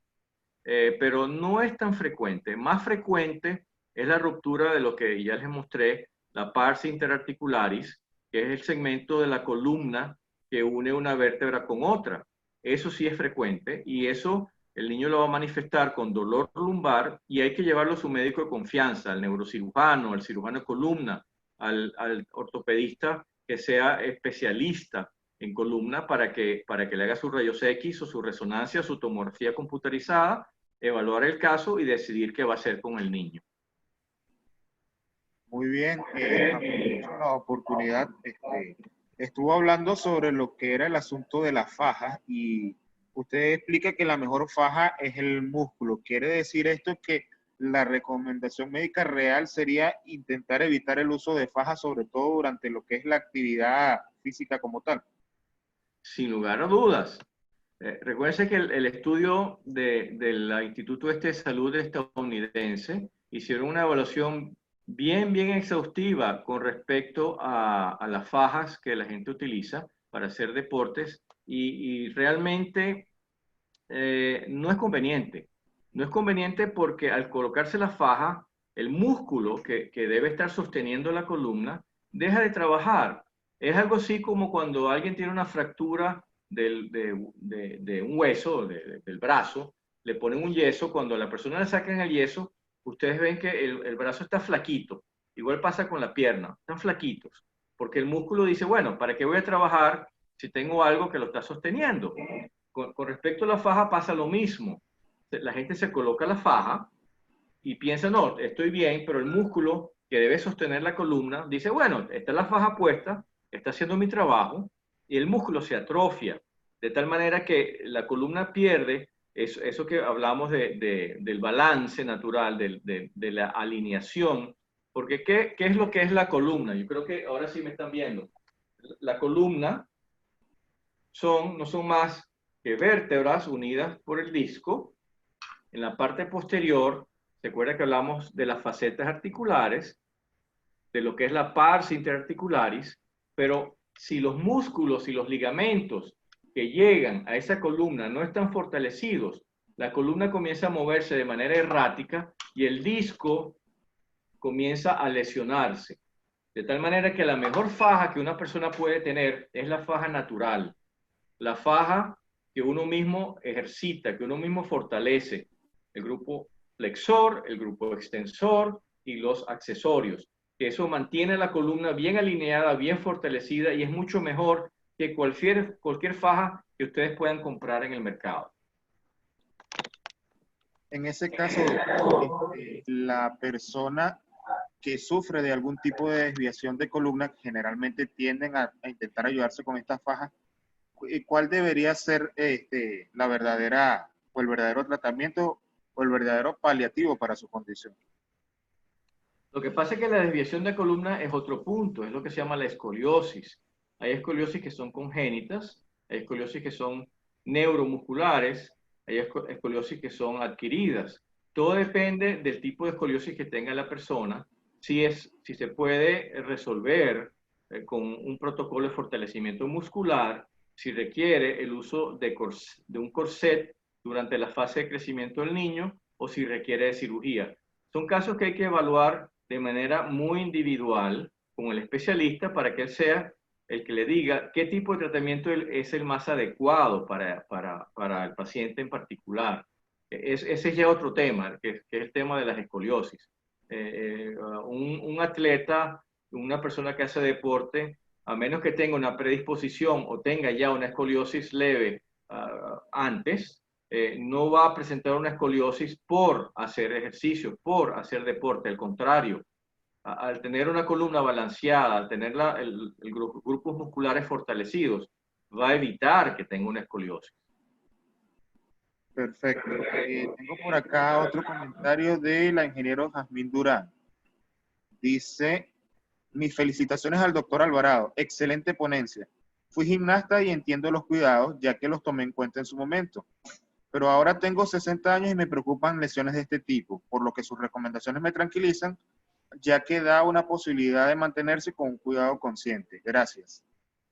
Pero no es tan frecuente. Más frecuente es la ruptura de lo que ya les mostré, la pars interarticularis, que es el segmento de la columna que une una vértebra con otra. Eso sí es frecuente, y eso el niño lo va a manifestar con dolor lumbar, y hay que llevarlo a su médico de confianza, al neurocirujano, al cirujano de columna, al ortopedista que sea especialista en columna para que le haga sus rayos X o su resonancia, su tomografía computarizada, evaluar el caso y decidir qué va a hacer con el niño. Muy bien, aprovecho la oportunidad. Estuvo hablando sobre lo que era el asunto de las fajas y usted explica que la mejor faja es el músculo. ¿Quiere decir esto que la recomendación médica real sería intentar evitar el uso de fajas, sobre todo durante lo que es la actividad física como tal? Sin lugar a dudas. Recuérdense que el estudio del Instituto de Salud estadounidense hicieron una evaluación bien exhaustiva con respecto a las fajas que la gente utiliza para hacer deportes, y realmente no es conveniente. No es conveniente porque al colocarse la faja, el músculo que debe estar sosteniendo la columna deja de trabajar. Es algo así como cuando alguien tiene una fractura de un hueso, del brazo, le ponen un yeso, cuando a la persona le sacan el yeso, ustedes ven que el brazo está flaquito. Igual pasa con la pierna, están flaquitos, porque el músculo dice, bueno, ¿para qué voy a trabajar si tengo algo que lo está sosteniendo? Con respecto a la faja pasa lo mismo. La gente se coloca la faja y piensa, no, estoy bien, pero el músculo que debe sostener la columna dice, bueno, está la faja puesta, está haciendo mi trabajo, y el músculo se atrofia, de tal manera que la columna pierde eso que hablamos del balance natural, de la alineación, porque ¿qué es lo que es la columna? Yo creo que ahora sí me están viendo. La columna no son más que vértebras unidas por el disco. En la parte posterior, se acuerda que hablamos de las facetas articulares, de lo que es la pars interarticularis, pero si los músculos y los ligamentos que llegan a esa columna no están fortalecidos, la columna comienza a moverse de manera errática y el disco comienza a lesionarse. De tal manera que la mejor faja que una persona puede tener es la faja natural, la faja que uno mismo ejercita, que uno mismo fortalece, el grupo flexor, el grupo extensor y los accesorios, que eso mantiene la columna bien alineada, bien fortalecida, y es mucho mejor que cualquier faja que ustedes puedan comprar en el mercado. En ese caso, doctor, la persona que sufre de algún tipo de desviación de columna, generalmente tienden a intentar ayudarse con estas fajas cuál debería ser la verdadera o el verdadero tratamiento o el verdadero paliativo para su condición. Lo que pasa es que la desviación de columna es otro punto, es lo que se llama la escoliosis. Hay escoliosis que son congénitas, hay escoliosis que son neuromusculares, hay escoliosis que son adquiridas. Todo depende del tipo de escoliosis que tenga la persona, si se puede resolver con un protocolo de fortalecimiento muscular, si requiere el uso de un corset durante la fase de crecimiento del niño o si requiere de cirugía. Son casos que hay que evaluar de manera muy individual con el especialista para que él sea el que le diga qué tipo de tratamiento es el más adecuado para el paciente en particular. Ese es ya otro tema, que es el tema de las escoliosis. Un atleta, una persona que hace deporte, a menos que tenga una predisposición o tenga ya una escoliosis leve antes, no va a presentar una escoliosis por hacer ejercicio, por hacer deporte. Al contrario, al tener una columna balanceada, al tener grupos musculares fortalecidos, va a evitar que tenga una escoliosis. Perfecto. Tengo por acá otro comentario de la ingeniero Jazmín Durán. Dice, mis felicitaciones al doctor Alvarado. Excelente ponencia. Fui gimnasta y entiendo los cuidados, ya que los tomé en cuenta en su momento. Pero ahora tengo 60 años y me preocupan lesiones de este tipo, por lo que sus recomendaciones me tranquilizan, ya que da una posibilidad de mantenerse con un cuidado consciente. Gracias.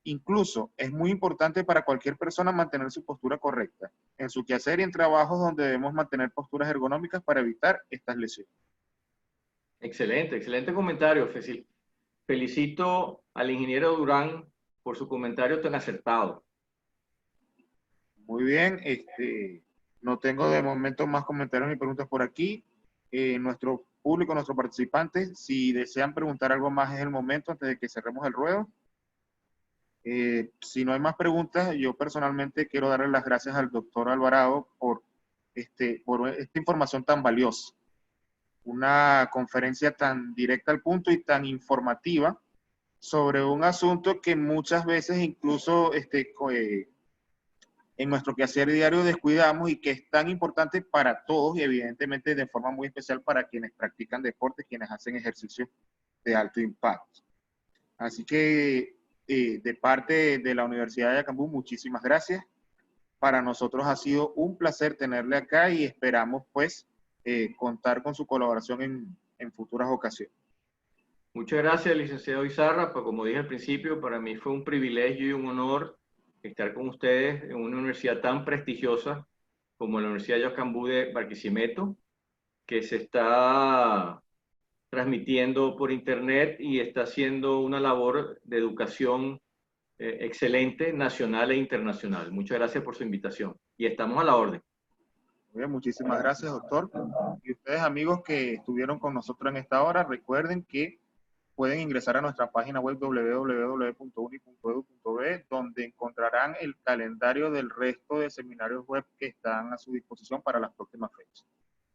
Incluso es muy importante para cualquier persona mantener su postura correcta en su quehacer y en trabajos donde debemos mantener posturas ergonómicas para evitar estas lesiones. Excelente, excelente comentario, Cecil. Felicito al ingeniero Durán por su comentario tan acertado. Muy bien, no tengo de momento más comentarios ni preguntas por aquí. Nuestro público, nuestros participantes, si desean preguntar algo más es el momento antes de que cerremos el ruedo. Si no hay más preguntas, yo personalmente quiero darle las gracias al doctor Alvarado por esta información tan valiosa. Una conferencia tan directa al punto y tan informativa sobre un asunto que muchas veces incluso en nuestro quehacer diario descuidamos y que es tan importante para todos y evidentemente de forma muy especial para quienes practican deporte, quienes hacen ejercicios de alto impacto. Así que de parte de la Universidad de Yacambú, muchísimas gracias. Para nosotros ha sido un placer tenerle acá y esperamos pues contar con su colaboración en futuras ocasiones. Muchas gracias, licenciado Izarra. Pues, como dije al principio, para mí fue un privilegio y un honor estar con ustedes en una universidad tan prestigiosa como la Universidad de Yacambú de Barquisimeto, que se está transmitiendo por internet y está haciendo una labor de educación excelente, nacional e internacional. Muchas gracias por su invitación y estamos a la orden. Muy bien, muchísimas gracias, doctor. Y ustedes, amigos que estuvieron con nosotros en esta hora, recuerden que pueden ingresar a nuestra página web www.uni.edu.be, donde encontrarán el calendario del resto de seminarios web que están a su disposición para las próximas fechas.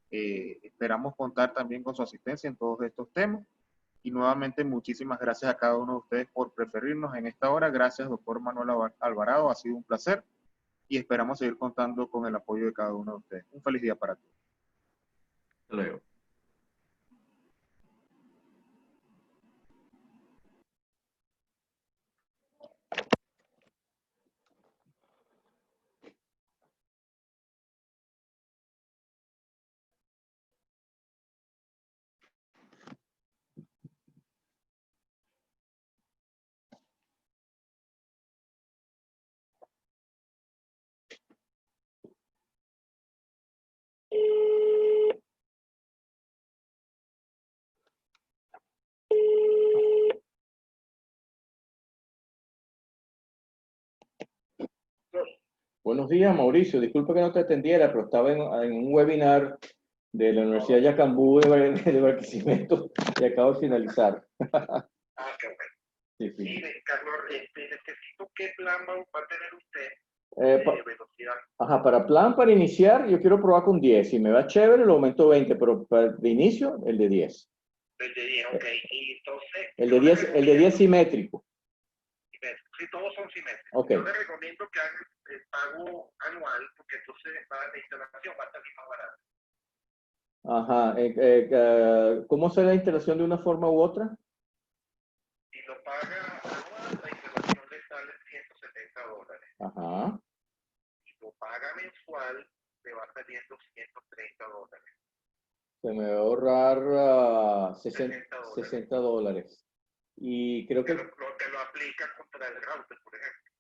Esperamos contar también con su asistencia en todos estos temas. Y nuevamente, muchísimas gracias a cada uno de ustedes por preferirnos en esta hora. Gracias, doctor Manuel Alvarado. Ha sido un placer y esperamos seguir contando con el apoyo de cada uno de ustedes. Un feliz día para todos. Hasta luego. Buenos días, Mauricio. Disculpa que no te atendiera, pero estaba en un webinar de la Universidad de Yacambú de Barquisimeto y acabo de finalizar. Qué bueno. Sí, sí. Mire, Carlos, necesito qué plan va a tener usted de velocidad. Ajá, para iniciar, yo quiero probar con 10. Si me va chévere, lo aumento 20, pero de inicio, el de 10. El de 10, ok. Y entonces... El de 10 simétrico. Sí, todos son simétricos. Okay. Yo les recomiendo que hagan el pago anual, porque entonces la instalación va a salir más barata. Ajá. ¿Cómo será la instalación de una forma u otra? Si lo paga anual, la instalación le sale $170. Ajá. Si lo paga mensual, le va saliendo $130. Se me va a ahorrar $60. $60. Y creo que... Te lo aplica contra el router, por ejemplo.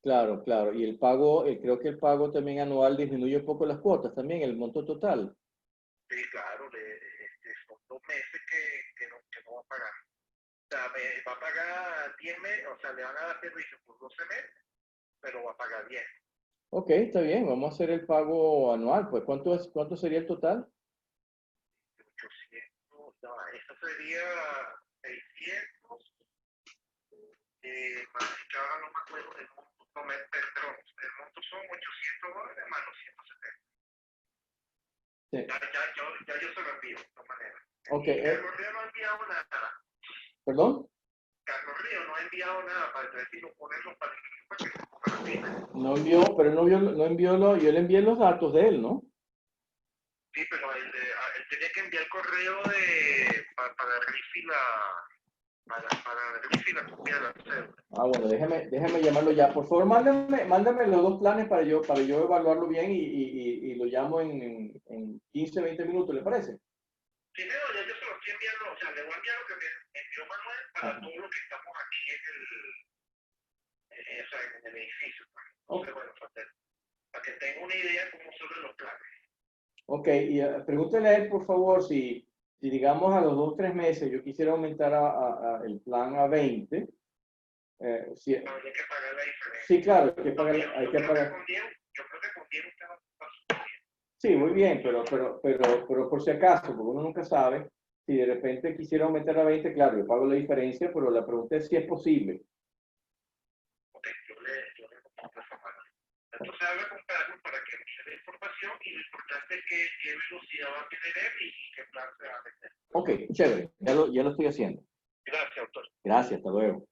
Claro, claro. Y el pago, creo que el pago también anual disminuye un poco las cuotas, también el monto total. Sí, claro, son 2 meses que no va a pagar. O sea, va a pagar 10 meses, o sea, le van a dar servicio por 12 meses, pero va a pagar 10. Ok, está bien. Vamos a hacer el pago anual. Pues, ¿cuánto sería el total? 800, no, eso sería 600, más que ahora no me acuerdo del monto, no me, perdón, el monto son $800 más los 170. Sí. Ya yo se lo envío, de todas maneras. Ok. Carlos Río no ha enviado nada. ¿Perdón? Carlos Río no ha enviado nada para decir ponerlo para que se ponga la pila. No envió, pero yo le envié los datos de él, ¿no? Sí, pero él tenía que enviar el correo para Riffy para Riffy la copia de la cédula. Ah, bueno, déjame llamarlo ya. Por favor, mándame los dos planes para yo evaluarlo bien y lo llamo en 15, 20 minutos, ¿le parece? Sí, ya yo se lo estoy enviando, o sea, le voy a enviar lo que me envió Manuel para todo lo que estamos aquí en el edificio. Entonces, bueno, para que tenga una idea de cómo son los planes. Ok, y pregúntele a él, por favor, si digamos a los 2 o 3 meses yo quisiera aumentar el plan a 20. Si, No, hay que pagar la diferencia. sí, claro, hay que pagar. Yo creo que con 10 usted va a estar bien. Sí, muy bien, pero por si acaso, porque uno nunca sabe, si de repente quisiera aumentar a 20, claro, yo pago la diferencia, pero la pregunta es si es posible. Ok, yo le comparto esa parte. Entonces habla con Carlos para que me dé la información y lo importante es qué velocidad va a tener él y qué plan se va a meter. Ok, chévere, ya lo estoy haciendo. Gracias, doctor. Gracias, hasta luego.